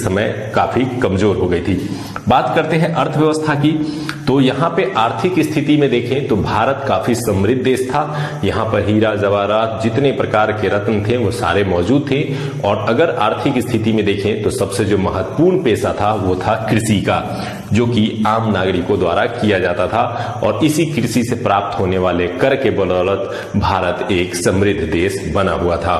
समय काफी कमजोर हो गई थी। बात करते हैं अर्थव्यवस्था की, तो यहाँ पे आर्थिक स्थिति में देखें तो भारत काफी समृद्ध देश था। यहाँ पर हीरा जवाहरात जितने प्रकार के रत्न थे वो सारे मौजूद थे। और अगर आर्थिक स्थिति में देखें तो सबसे जो महत्वपूर्ण पेशा था वो था कृषि का, जो कि आम नागरिकों द्वारा किया जाता था। और इसी कृषि से प्राप्त होने वाले कर के बदौलत भारत एक समृद्ध देश बना हुआ था।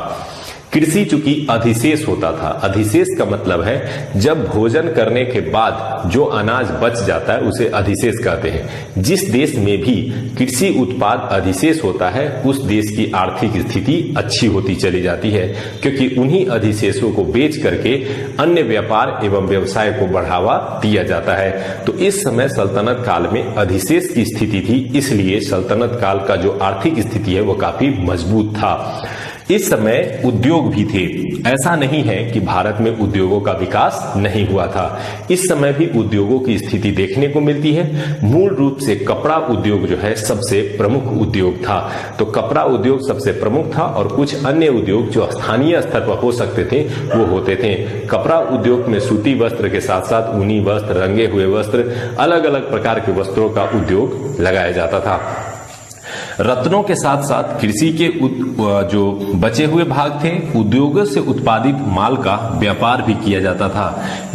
कृषि चूंकि अधिशेष होता था, अधिशेष का मतलब है जब भोजन करने के बाद जो अनाज बच जाता है उसे अधिशेष कहते हैं। जिस देश में भी कृषि उत्पाद अधिशेष होता है उस देश की आर्थिक स्थिति अच्छी होती चली जाती है, क्योंकि उन्हीं अधिशेषों को बेच करके अन्य व्यापार एवं व्यवसाय को बढ़ावा दिया जाता है। तो इस समय सल्तनत काल में अधिशेष की स्थिति थी, इसलिए सल्तनत काल का जो आर्थिक स्थिति है वो काफी मजबूत था। इस समय उद्योग भी थे, ऐसा नहीं है कि भारत में उद्योगों का विकास नहीं हुआ था। इस समय भी उद्योगों की स्थिति देखने को मिलती है। मूल रूप से कपड़ा उद्योग जो है सबसे प्रमुख उद्योग था। तो कपड़ा उद्योग सबसे प्रमुख था और कुछ अन्य उद्योग जो स्थानीय स्तर पर हो सकते थे वो होते थे। कपड़ा उद्योग में सूती वस्त्र के साथ साथ ऊनी वस्त्र, रंगे हुए वस्त्र, अलग अलग प्रकार के वस्त्रों का उद्योग लगाया जाता था। रत्नों के साथ साथ कृषि के जो बचे हुए भाग थे, उद्योगों से उत्पादित माल का व्यापार भी किया जाता था।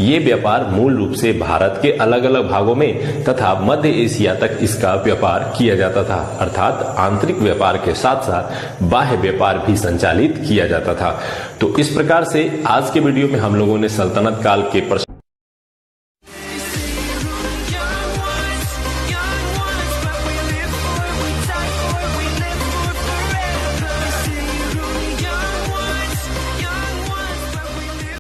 ये व्यापार मूल रूप से भारत के अलग अलग भागों में तथा मध्य एशिया तक इसका व्यापार किया जाता था। अर्थात आंतरिक व्यापार के साथ साथ बाह्य व्यापार भी संचालित किया जाता था। तो इस प्रकार से आज के वीडियो में हम लोगों ने सल्तनत काल के